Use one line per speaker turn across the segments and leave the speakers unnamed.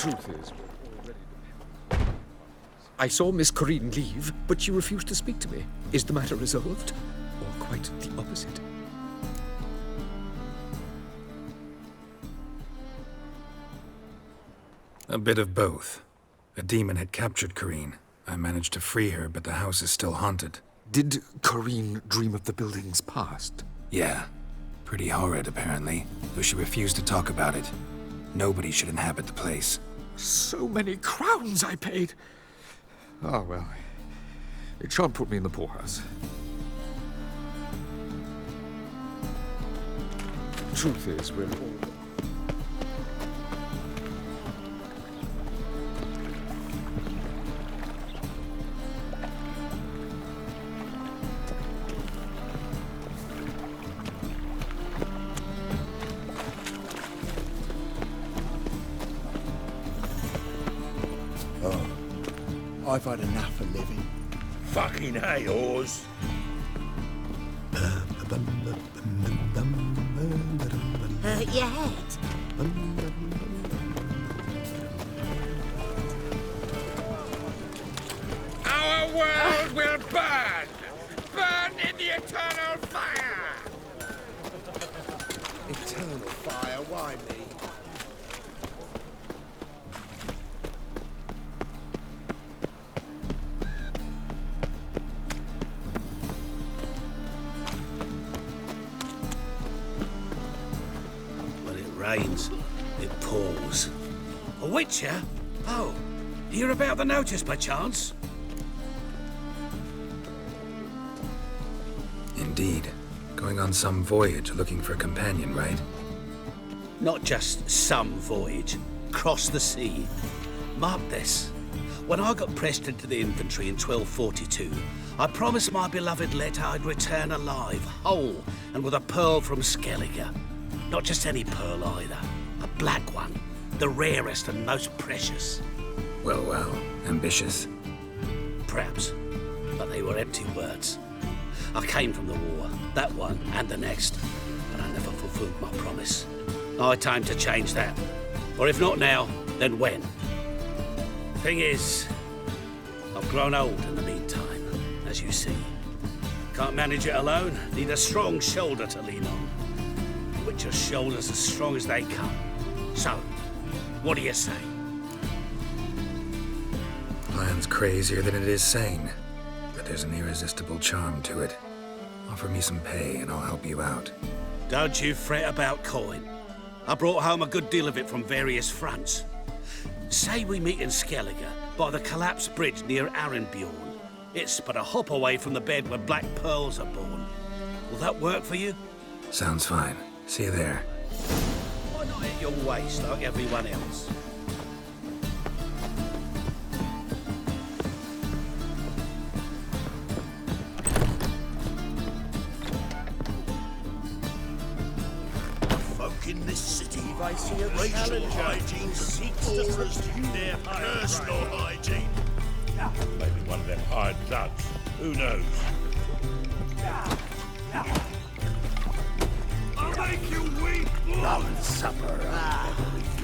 Truth is, we're already dependent. I saw Miss Corinne leave, but she refused to speak to me. Is the matter resolved? Or quite the opposite?
A bit of both. A demon had captured Corinne. I managed to free her, but the house is still haunted.
Did Corinne dream of the building's past?
Yeah. Pretty horrid, apparently, though she refused to talk about it. Nobody should inhabit the place.
So many crowns I paid. Oh, well. It shan't put me in the poorhouse. Truth is, we're all...
I've had enough of living.
Fucking hey, whores.
Hurt your head?
Our world will burn! Burn in the eternal fire!
Eternal fire, why me?
Rains, it pours. A witcher? Oh, hear about the notice by chance?
Indeed. Going on some voyage looking for a companion, right?
Not just some voyage. Cross the sea. Mark this. When I got pressed into the infantry in 1242, I promised my beloved Letta I'd return alive, whole, and with a pearl from Skellige. Not just any pearl either. A black one. The rarest and most precious.
Well, ambitious.
Perhaps. But they were empty words. I came from the war. That one and the next. But I never fulfilled my promise. High time to change that. Or if not now, then when? Thing is, I've grown old in the meantime, as you see. Can't manage it alone. Need a strong shoulder to lean on. Witcher's shoulders as strong as they come. So, what do you say?
Plan's crazier than it is sane, but there's an irresistible charm to it. Offer me some pay and I'll help you out.
Don't you fret about coin. I brought home a good deal of it from various fronts. Say we meet in Skellige, by the collapsed bridge near Arenbjorn. It's but a hop away from the bed where black pearls are born. Will that work for you?
Sounds fine. See you there.
Why not at your waist like everyone else?
Folk in this city, racial hygiene seeks to protect their personal hygiene. Maybe one of them hired thugs. Who knows? I'll make you weep!
Rum supper.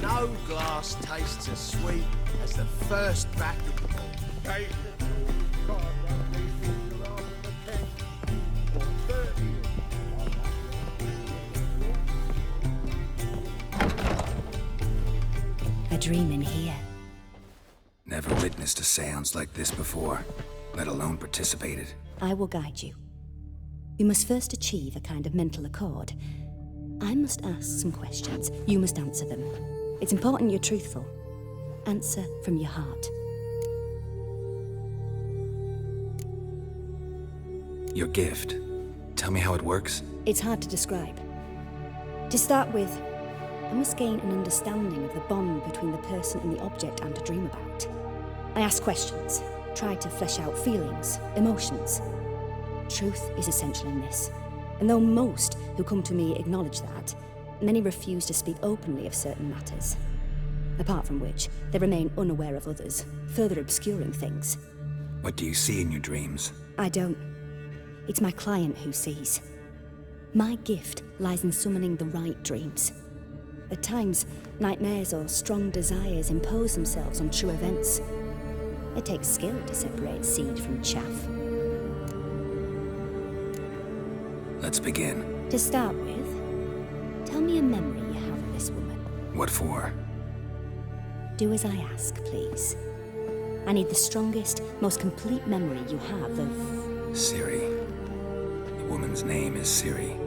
No glass tastes as sweet as the first back of the ball.
A dream in here.
Never witnessed a seance like this before, let alone participated.
I will guide you. You must first achieve a kind of mental accord. I must ask some questions. You must answer them. It's important you're truthful. Answer from your heart.
Your gift. Tell me how it works.
It's hard to describe. To start with, I must gain an understanding of the bond between the person and the object I'm to dream about. I ask questions, try to flesh out feelings, emotions. Truth is essential in this. And though most who come to me acknowledge that, many refuse to speak openly of certain matters. Apart from which, they remain unaware of others, further obscuring things.
What do you see in your dreams?
I don't. It's my client who sees. My gift lies in summoning the right dreams. At times, nightmares or strong desires impose themselves on true events. It takes skill to separate seed from chaff.
Let's begin.
To start with, tell me a memory you have of this woman.
What for?
Do as I ask, please. I need the strongest, most complete memory you have of...
Ciri. The woman's name is Ciri.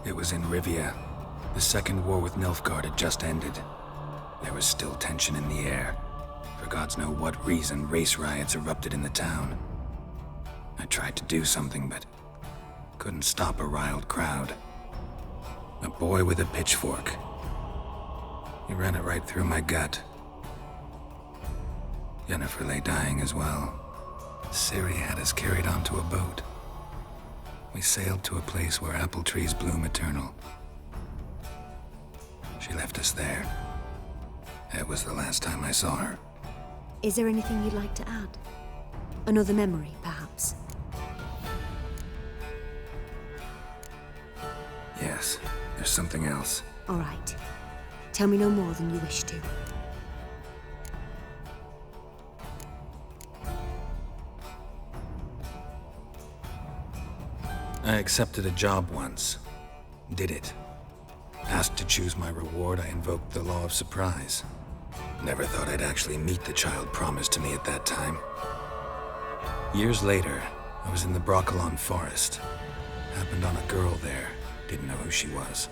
It was in Rivia. The second war with Nilfgaard had just ended. There was still tension in the air. For gods know what reason, race riots erupted in the town. I tried to do something, but couldn't stop a riled crowd. A boy with a pitchfork. He ran it right through my gut. Yennefer lay dying as well. Ciri had us carried onto a boat. We sailed to a place where apple trees bloom eternal. She left us there. That was the last time I saw her.
Is there anything you'd like to add? Another memory, perhaps?
Yes, there's something else.
All right. Tell me no more than you wish to.
I accepted a job once. Did it. Asked to choose my reward, I invoked the law of surprise. Never thought I'd actually meet the child promised to me at that time. Years later, I was in the Broccolon forest. Happened on a girl there. Didn't know who she was.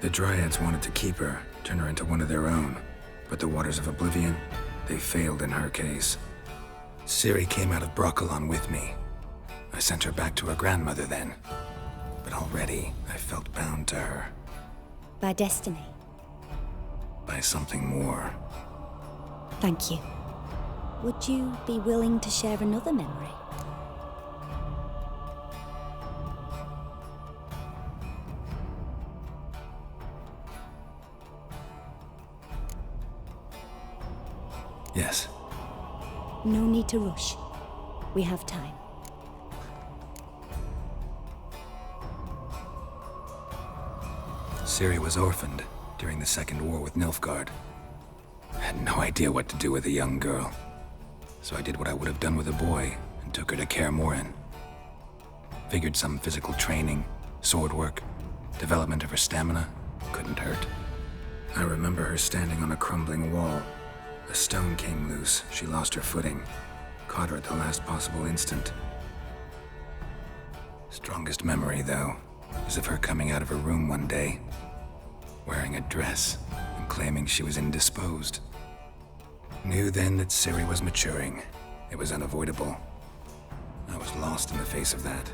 The Dryads wanted to keep her, turn her into one of their own. But the Waters of Oblivion, they failed in her case. Ciri came out of Broccolon with me. I sent her back to her grandmother then. But already, I felt bound to her.
By destiny.
By something more.
Thank you. Would you be willing to share another memory?
Yes.
No need to rush. We have time.
Ciri was orphaned during the Second War with Nilfgaard. I had no idea what to do with a young girl. So I did what I would have done with a boy and took her to Kaer Morhen. Figured some physical training, sword work, development of her stamina couldn't hurt. I remember her standing on a crumbling wall. A stone came loose, she lost her footing. Caught her at the last possible instant. Strongest memory, though, is of her coming out of her room one day, wearing a dress and claiming she was indisposed. Knew then that Ciri was maturing. It was unavoidable. I was lost in the face of that.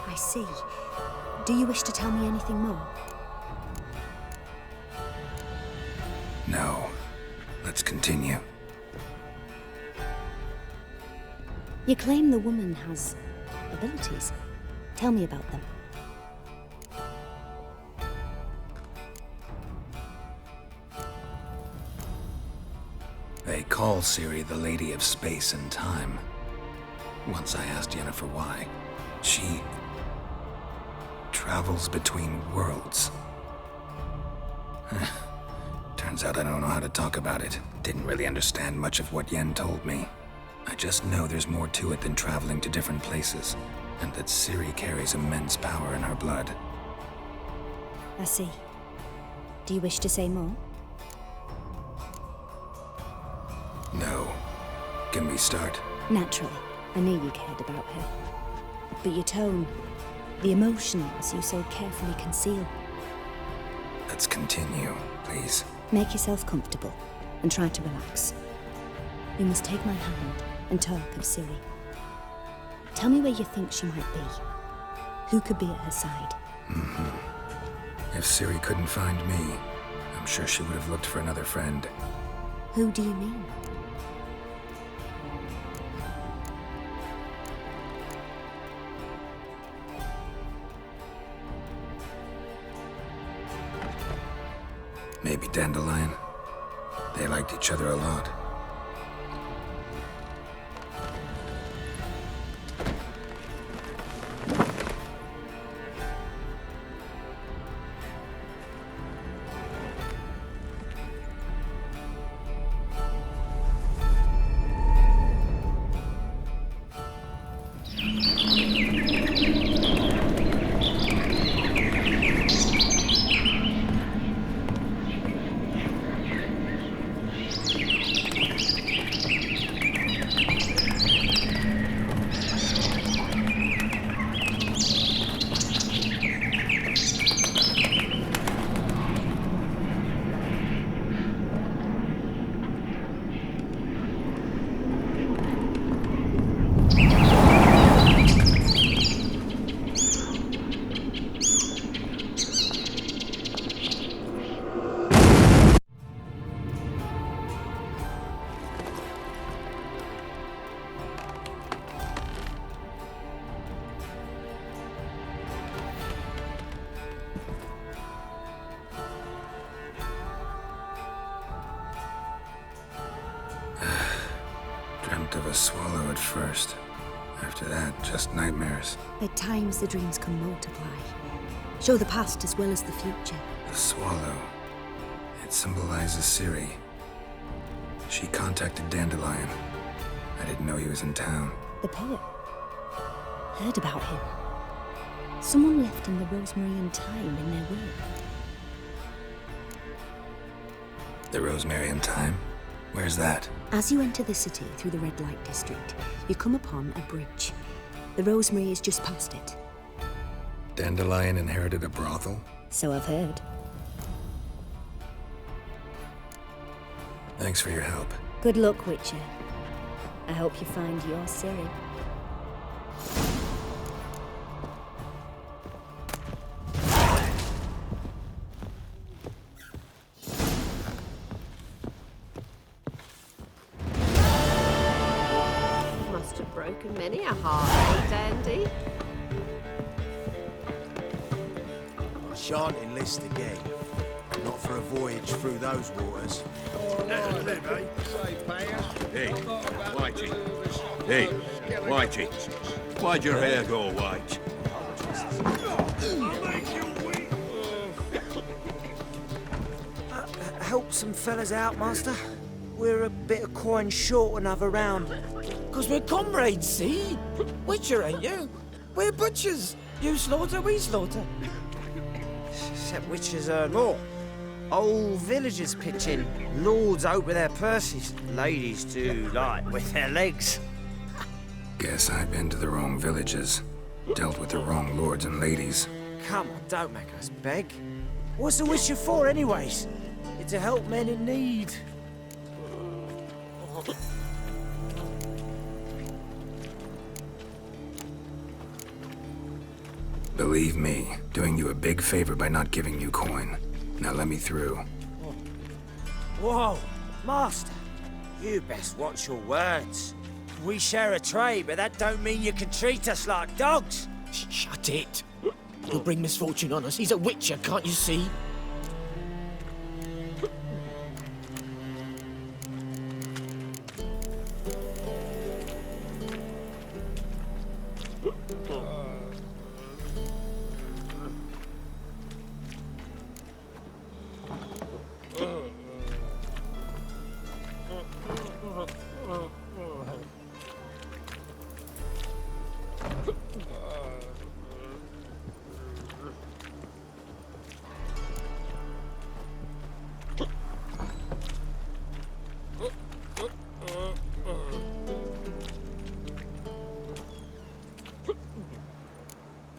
I see. Do you wish to tell me anything more?
No. Let's continue.
You claim the woman has abilities. Tell me about them.
They call Ciri the Lady of Space and Time. Once I asked Yennefer why. She travels between worlds. Turns out I don't know how to talk about it. Didn't really understand much of what Yen told me. I just know there's more to it than traveling to different places, and that Ciri carries immense power in her blood.
I see. Do you wish to say more?
No. Can we start?
Naturally. I knew you cared about her. But your tone, the emotions you so carefully conceal.
Let's continue, please.
Make yourself comfortable and try to relax. You must take my hand and talk of Ciri. Tell me where you think she might be. Who could be at her side?
If Ciri couldn't find me, I'm sure she would have looked for another friend.
Who do you mean?
Maybe Dandelion. They liked each other a lot. Dreamt of a swallow at first. After that, just nightmares.
At times, the dreams can multiply, show the past as well as the future.
The swallow. It symbolizes Ciri. She contacted Dandelion. I didn't know he was in town.
The poet. Heard about him. Someone left him the rosemary and thyme in their will.
The Rosemary and Thyme? Where's that?
As you enter the city through the red light district, you come upon a bridge. The rosemary is just past it.
Dandelion inherited a brothel?
So I've heard.
Thanks for your help.
Good luck, Witcher. I hope you find your Ciri.
Must have broken many a heart, eh, Dandy?
I shan't enlist again. Not for a voyage through those waters.
Hey, Whitey. Hey, Whitey. Why'd your hair go white?
Help some fellas out, Master. We're a bit of coin short another round.
'Cause we're comrades, see? Witcher, ain't you? We're butchers. You slaughter, we slaughter.
Except witches earn more. Old villagers pitch in. Lords out with their purses. Ladies do light with their legs.
Guess I've been to the wrong villages. Dealt with the wrong lords and ladies.
Come on, don't make us beg. What's a witcher for, anyways? It's to help men in need.
Believe me, doing you a big favor by not giving you coin. Now let me through.
Whoa, Master. You best watch your words. We share a trade, but that don't mean you can treat us like dogs.
Shut it. He'll bring misfortune on us. He's a witcher, can't you see?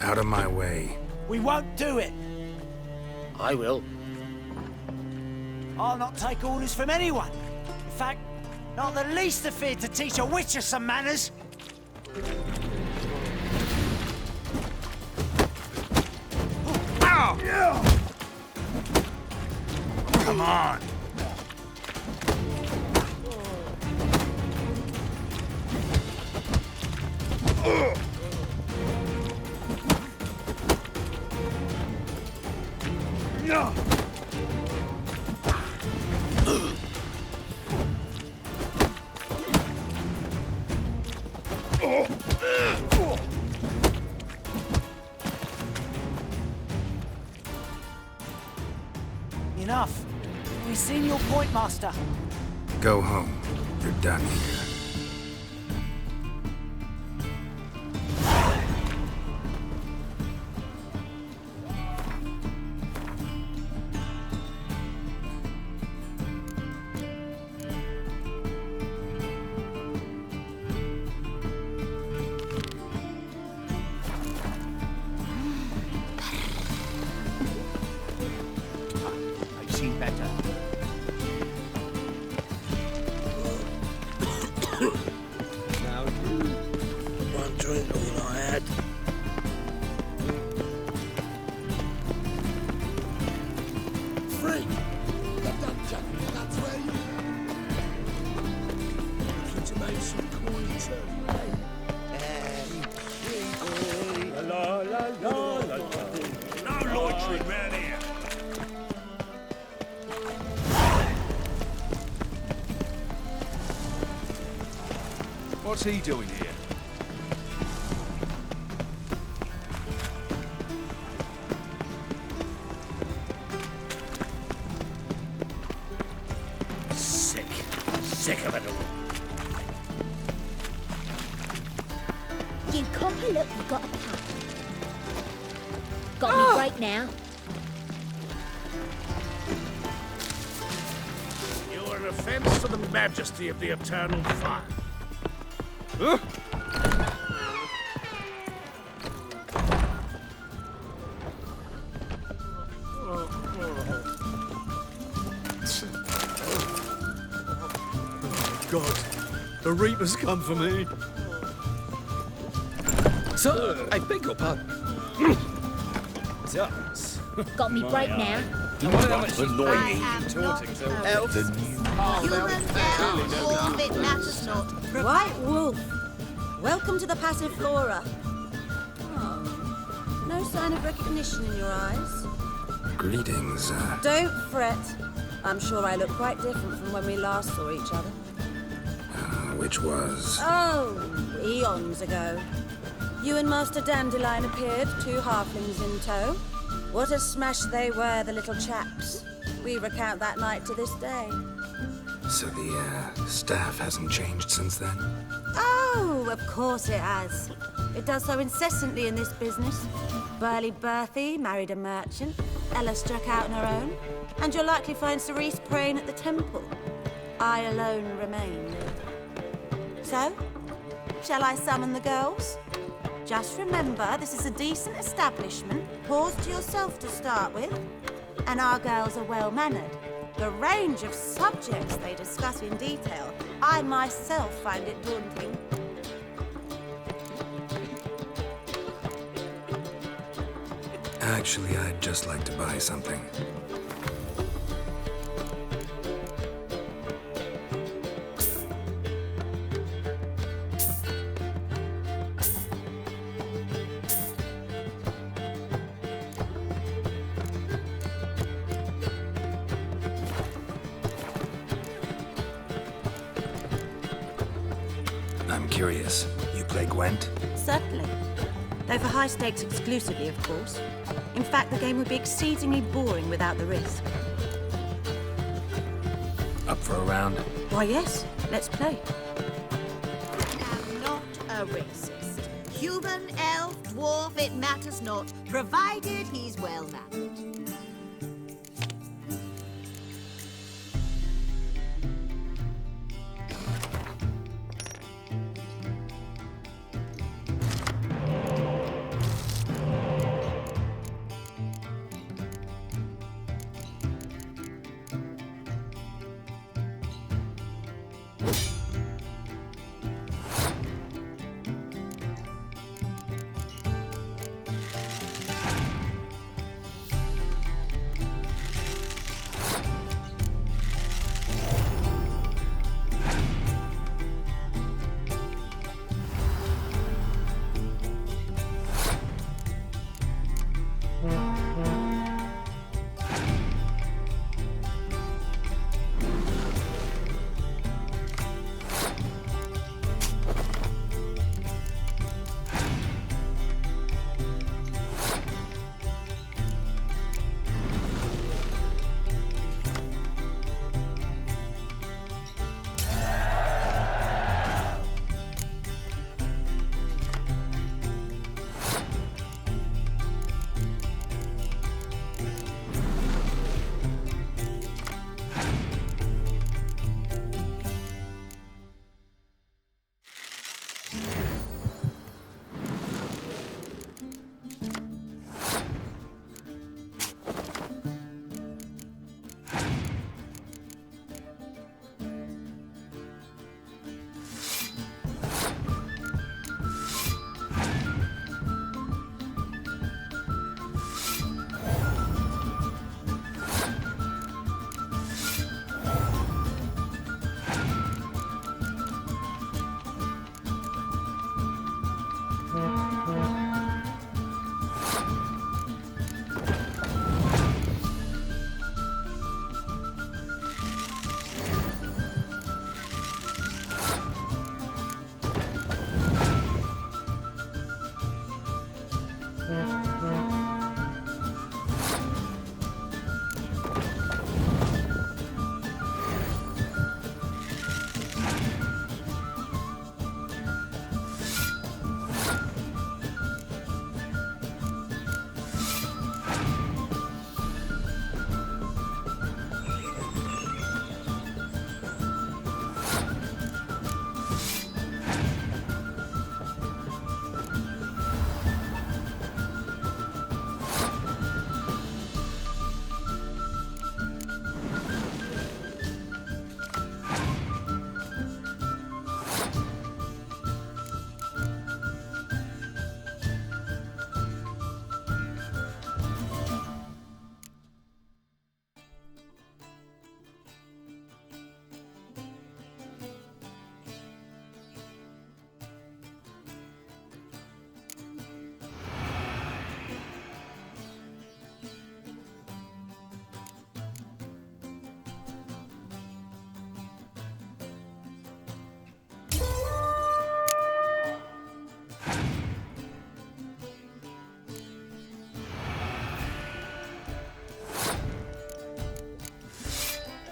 Out of my way.
We won't do it.
I will.
I'll not take orders from anyone. In fact, not the least afeard to teach a witcher some manners.
Ow! Come on.
enough. We've seen your point, Master.
Go home. You're done here.
I've seen better.
Now you. One drink, all I had. Freak! The dungeon, that's where you... Looking to make some coin too, eh? La la la la la. No loitering round here.
What's he doing here?
Sick. Sick of it all.
You copper, look, you've got a pack. Got me right now.
You are an offence to the majesty of the eternal fire.
God, the Reaper's come for me. Sir, I beg your pardon. Ducks.
Got me right now.
Annoying.
Elf. Human, elf, wolf, it matters not.
White Wolf, welcome to the passive flora. Oh, no sign of recognition in your eyes.
Greetings,
Don't fret. I'm sure I look quite different from when we last saw each other.
which was...
Oh, eons ago. You and Master Dandelion appeared, two halflings in tow. What a smash they were, the little chaps. We recount that night to this day.
So the, staff hasn't changed since then?
Oh, of course it has. It does so incessantly in this business. Burly Berthy married a merchant. Ella struck out on her own. And you'll likely find Cerise praying at the temple. I alone remain. So, shall I summon the girls? Just remember, this is a decent establishment. Pause to yourself to start with. And our girls are well-mannered. The range of subjects they discuss in detail, I myself find it daunting.
Actually, I'd just like to buy something. I'm curious. You play Gwent?
Certainly. Though for high stakes exclusively, of course. In fact, the game would be exceedingly boring without the risk.
Up for a round?
Why, yes. Let's play.
I'm not a racist. Human, elf, dwarf, it matters not, provided he's well-mannered.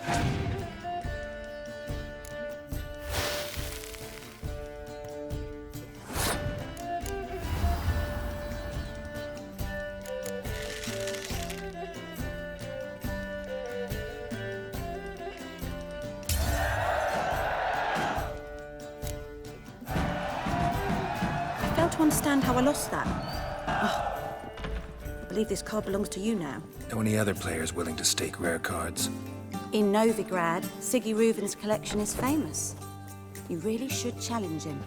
I fail to understand how I lost that. Oh, I believe this card belongs to you now.
Know any other players willing to stake rare cards?
In Novigrad, Siggy Reuven's collection is famous. You really should challenge him.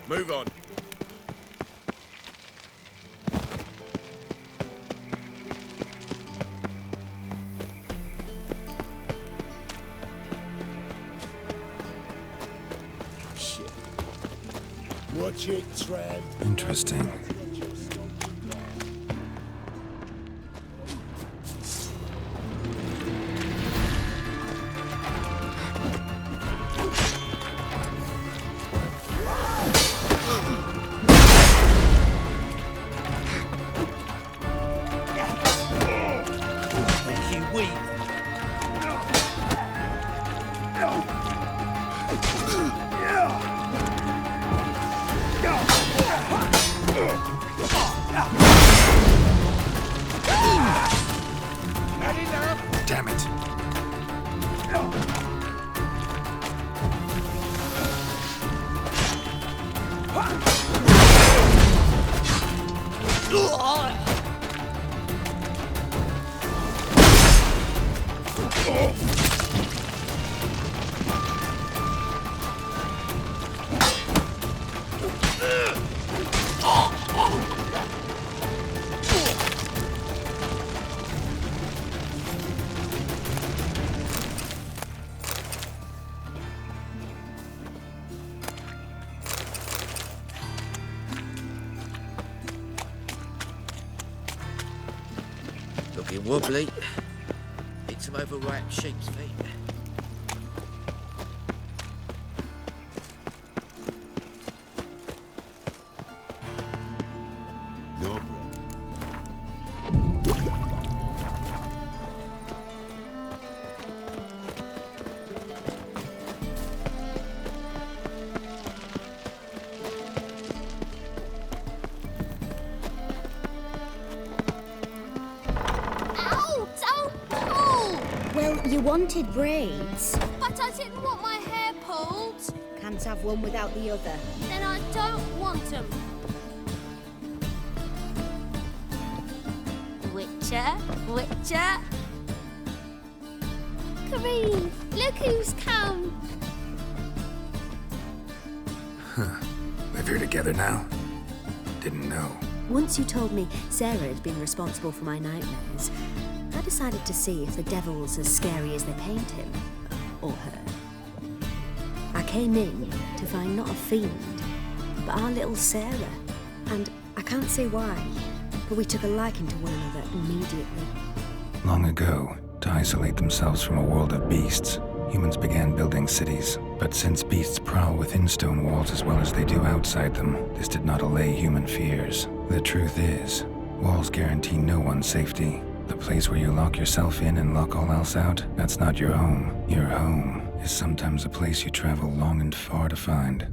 Move on.
Shit. Watch it, Trev.
Interesting. Damn it.
Looking wobbly. Need some overripe sheep's feet.
No.
Well, you wanted braids.
But I didn't want my hair pulled.
Can't have one without the other.
Then I don't want them. Witcher, Witcher. Kareen, look who's come.
Huh. Live here together now? Didn't know.
Once you told me Sarah had been responsible for my nightmares, I decided to see if the devil's as scary as they paint him. Or her. I came in to find not a fiend, but our little Sarah. And I can't say why, but we took a liking to one another immediately.
Long ago, to isolate themselves from a world of beasts, humans began building cities. But since beasts prowl within stone walls as well as they do outside them, this did not allay human fears. The truth is, walls guarantee no one's safety. The place where you lock yourself in and lock all else out, that's not your home. Your home is sometimes a place you travel long and far to find.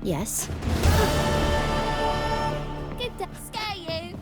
Yes?
Get that scare you.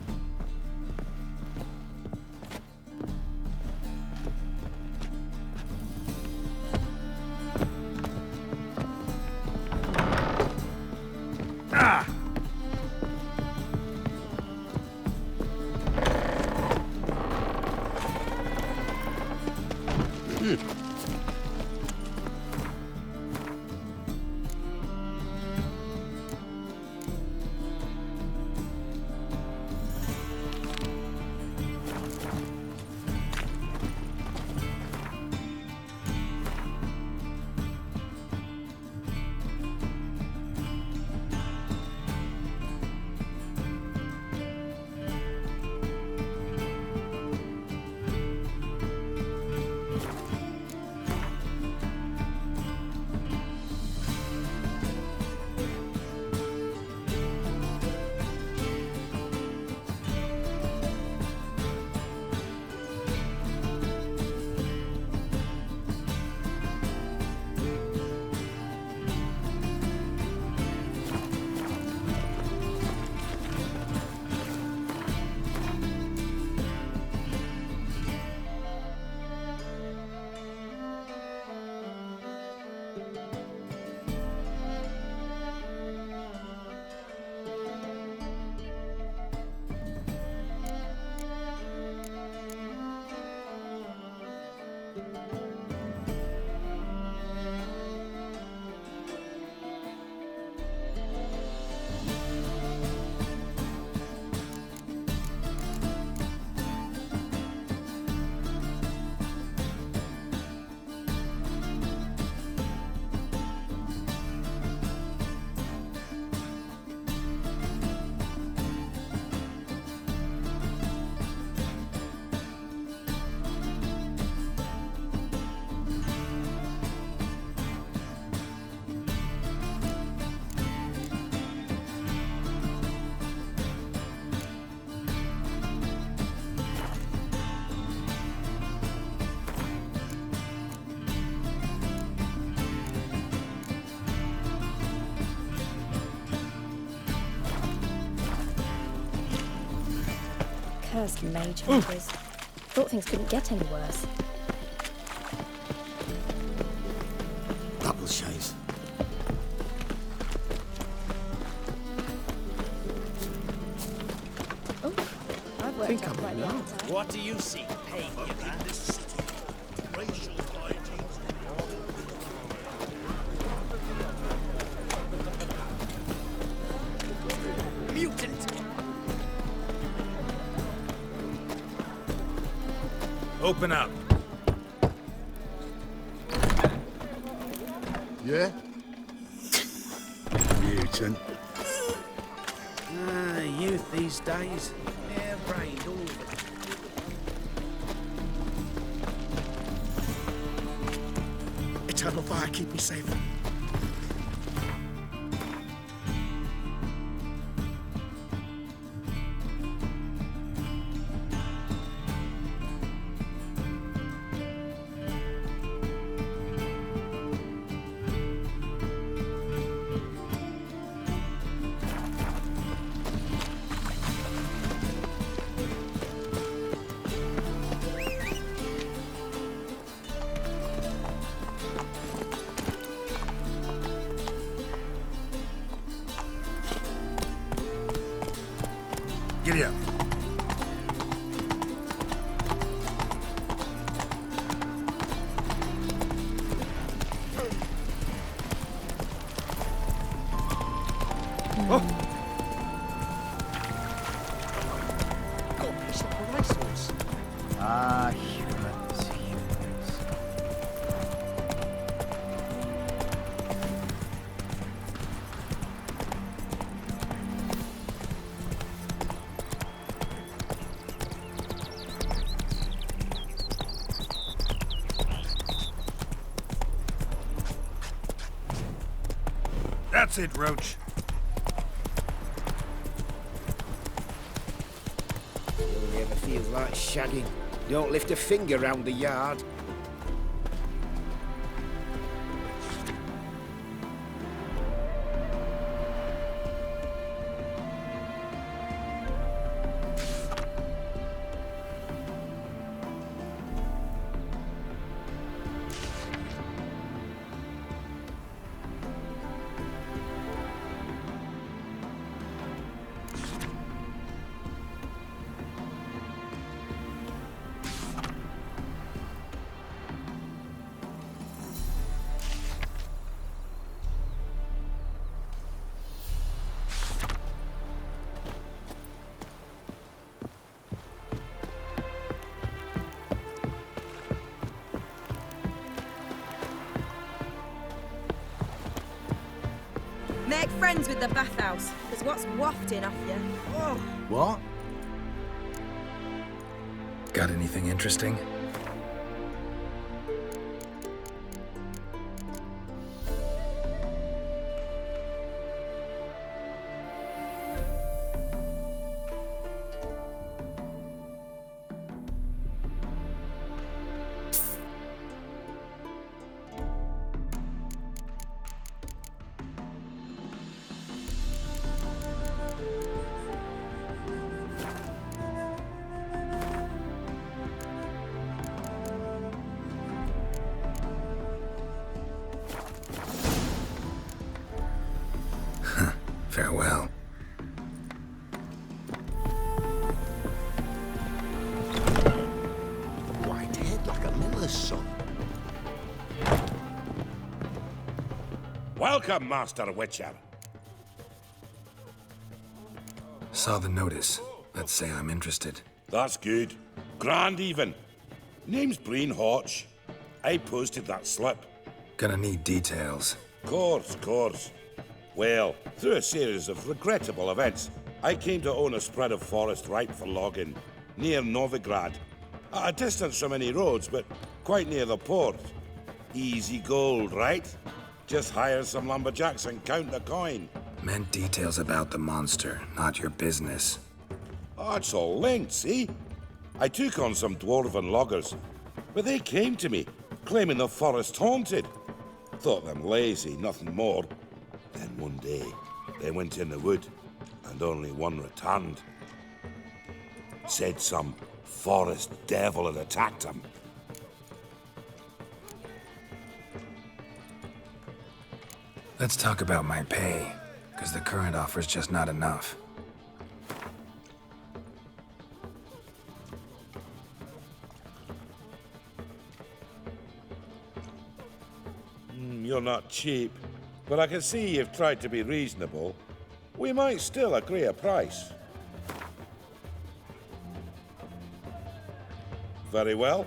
Cursed mage hunters. Thought things couldn't get any worse.
Double shades.
Oh, I've worked out quite the appetite.
What do you see? Hey,
In this city, racial hygiene's
mutant!
Open up.
Yeah?
mutant.
Youth these days. Hair-brained, all of it.
Eternal fire, keep me safe.
Giddy up.
Ah, humans.
That's it, Roach.
Only ever feels like shagging. Don't lift a finger round the yard.
Make friends with the bathhouse, because what's wafting off you? Oh.
What? Got anything interesting? Farewell.
White head like a miller's son.
Welcome, Master Witcher.
Saw the notice. Let's say I'm interested.
That's good. Grand even. Name's Breen Hotch. I posted that slip.
Gonna need details.
Course. Well, through a series of regrettable events, I came to own a spread of forest ripe for logging, near Novigrad. At a distance from any roads, but quite near the port. Easy gold, right? Just hire some lumberjacks and count the coin.
Meant details about the monster, not your business.
Oh, it's all linked, see? I took on some dwarven loggers, but they came to me, claiming the forest haunted. Thought them lazy, nothing more. Then one day, they went in the wood, and only one returned. Said some forest devil had attacked them.
Let's talk about my pay, because the current offer's just not enough.
You're not cheap, but I can see you've tried to be reasonable. We might still agree a price. Very well.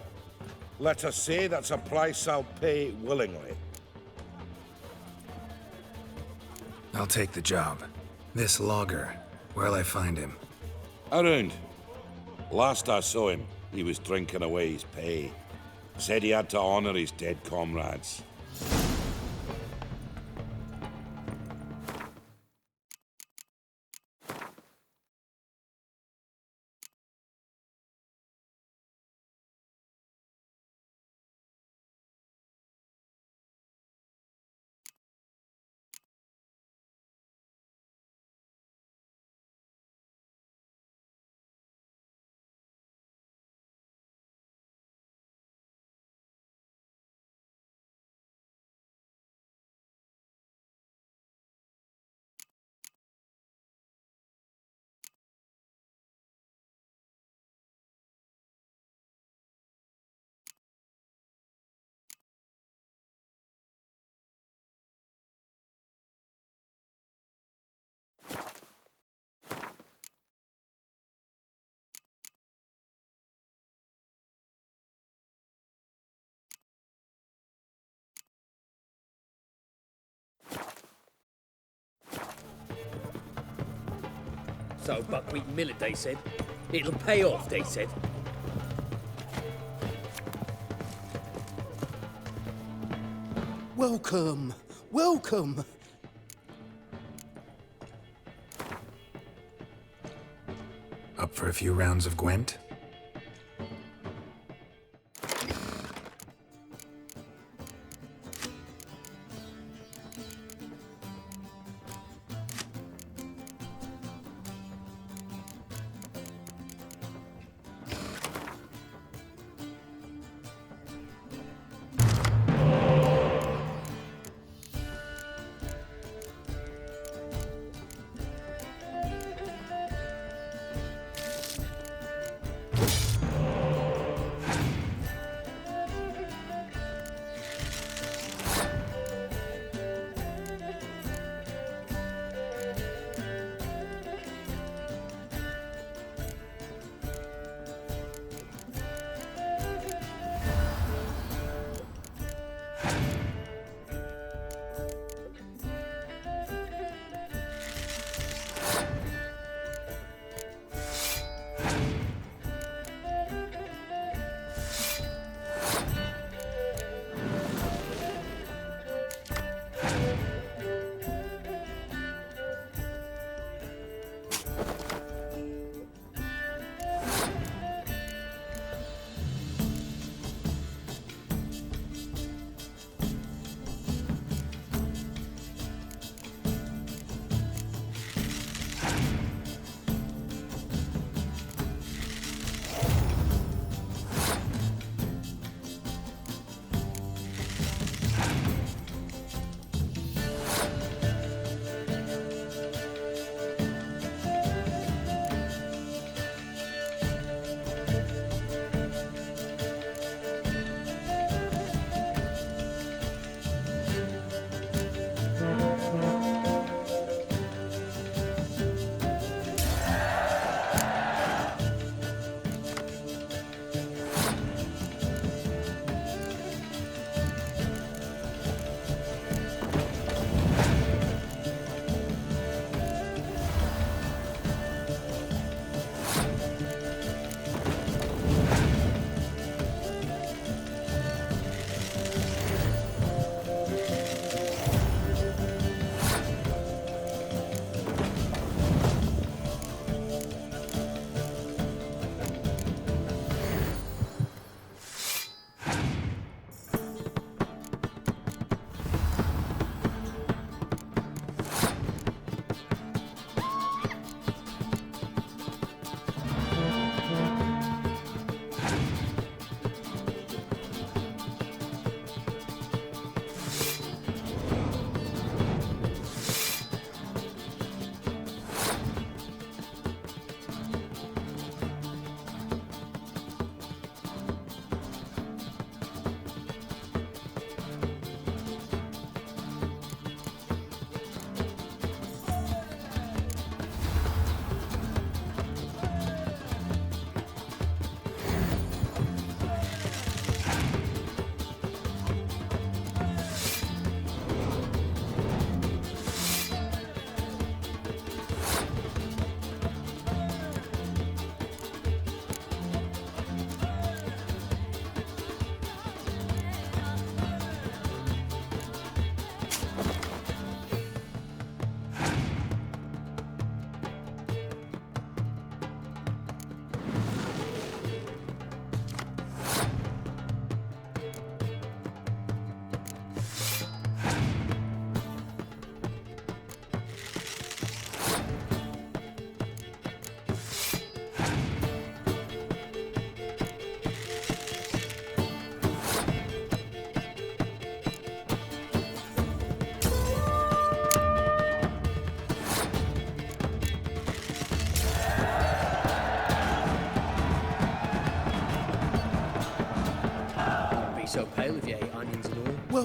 Let us say that's a price I'll pay willingly.
I'll take the job. This logger, where'll I find him?
Around. Last I saw him, he was drinking away his pay. Said he had to honor his dead comrades.
So buckwheat and millet, they said. It'll pay off, they said.
Welcome. Welcome.
Up for a few rounds of Gwent?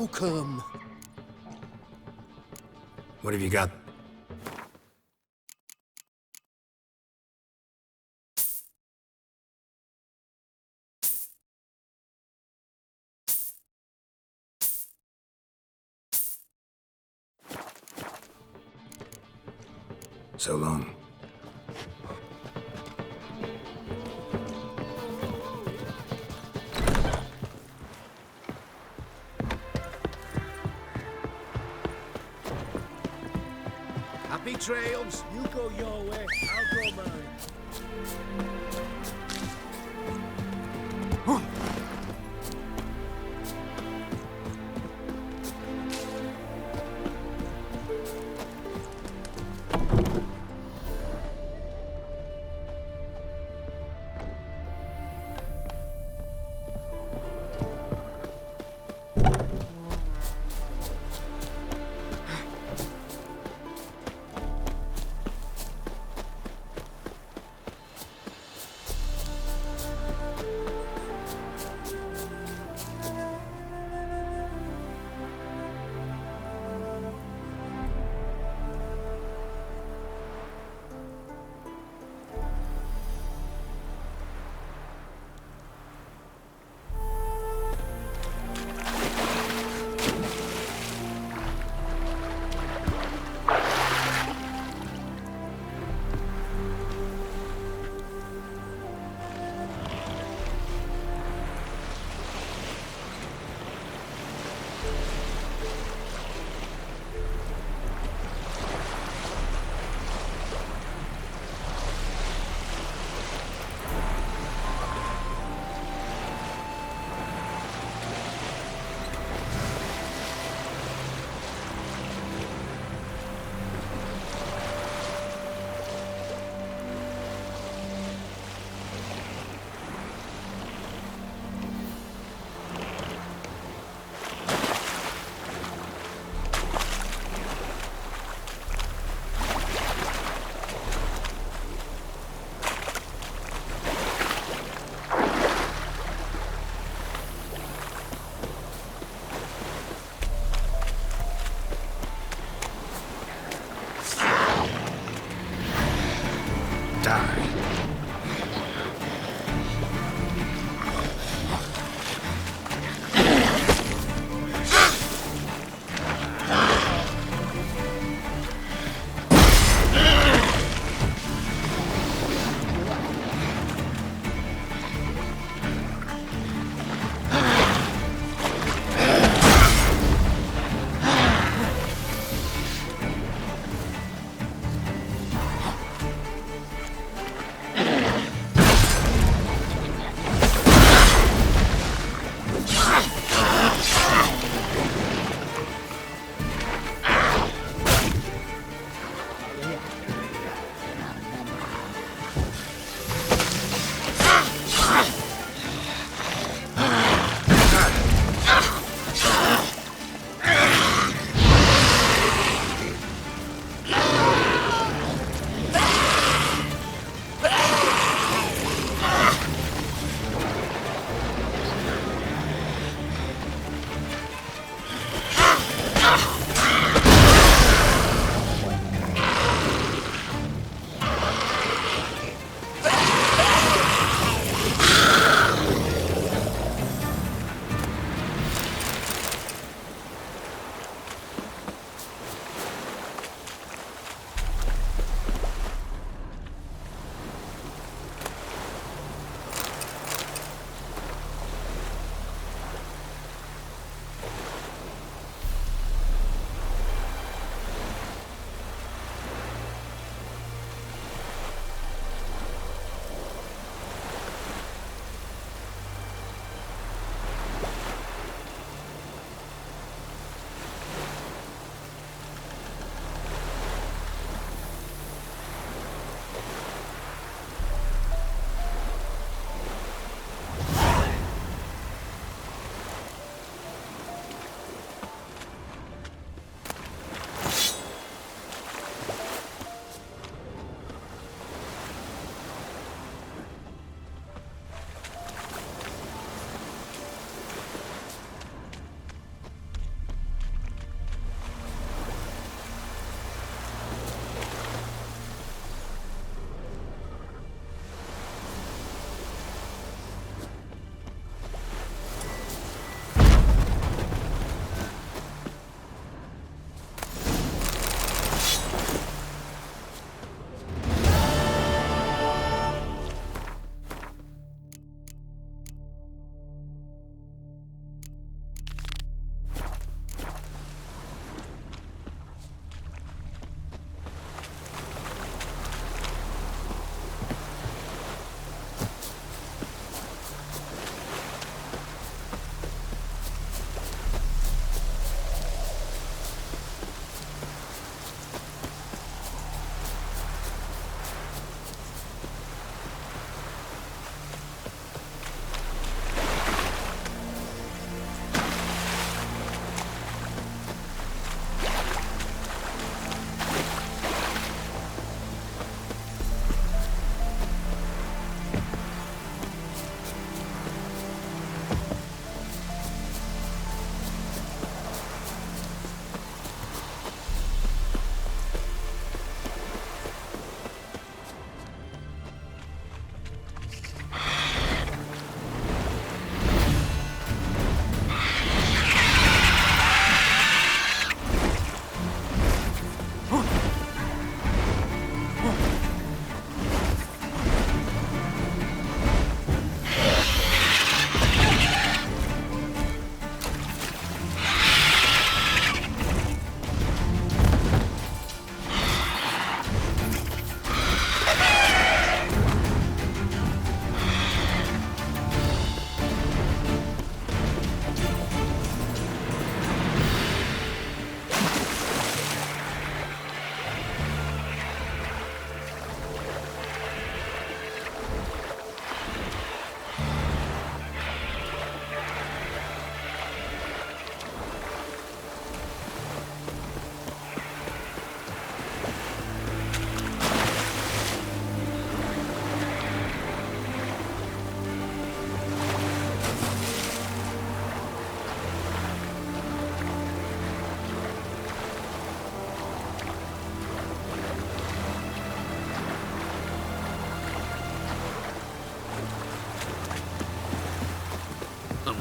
welcome.
What have you got? So long.
Happy trails.
You go your way, I'll go mine.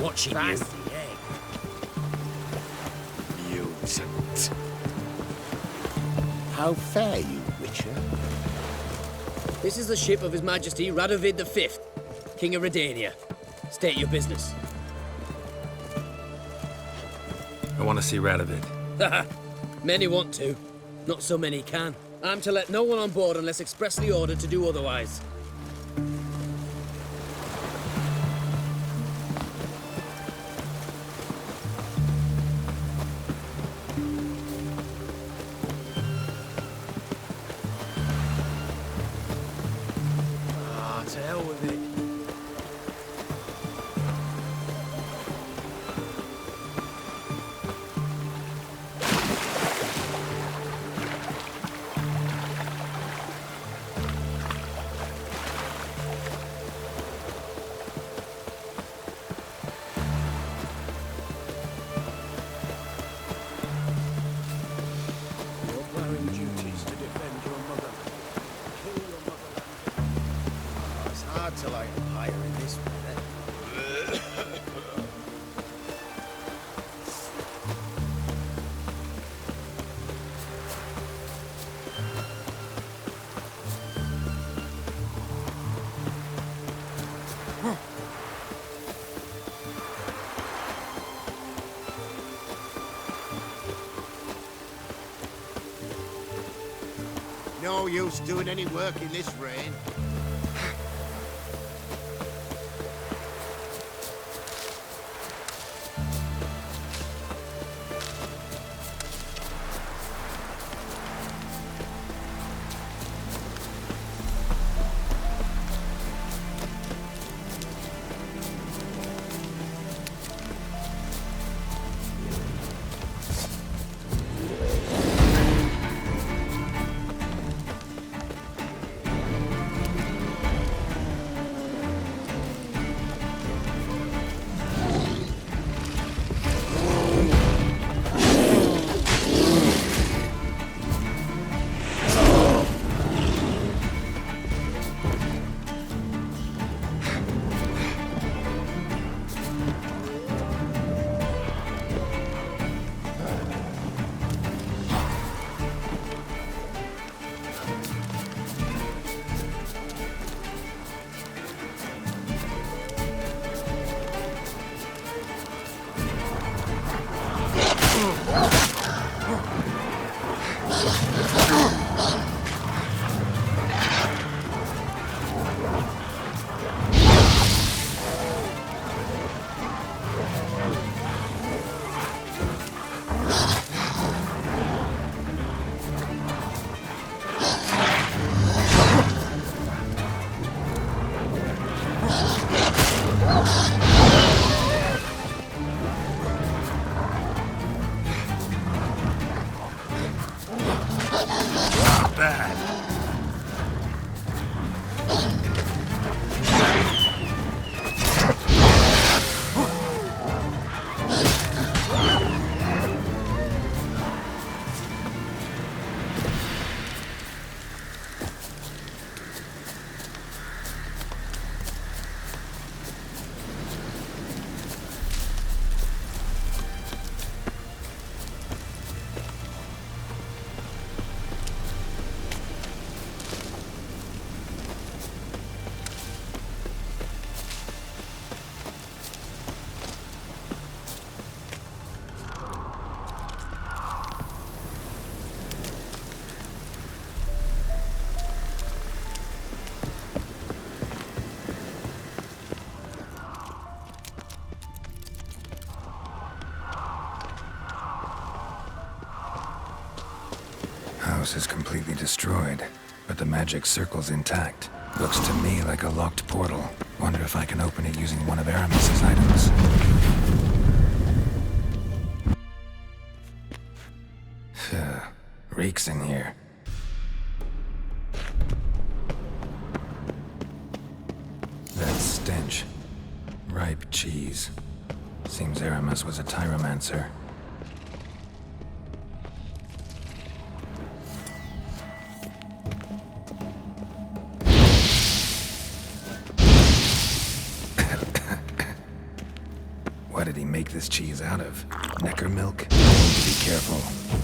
watching
Fancy
you.
egg. Mutant. How fare you, Witcher?
This is the ship of His Majesty Radovid V, King of Redania. State your business.
I want to see Radovid.
Haha. Many want to. Not so many can. I'm to let no one on board unless expressly ordered to do otherwise.
Ah, to hell with it. You're wearing duties to defend your mother. Kill your motherland. Oh, it's hard to light a fire in this weather. No use doing any work in this rain.
House is completely destroyed, but the magic circle's intact. Looks to me like a locked portal. Wonder if I can open it using one of Aramis's items. Reeks in here. That stench. Ripe cheese. Seems Aramis was a tyromancer. make this cheese out of? Necker milk? Be careful.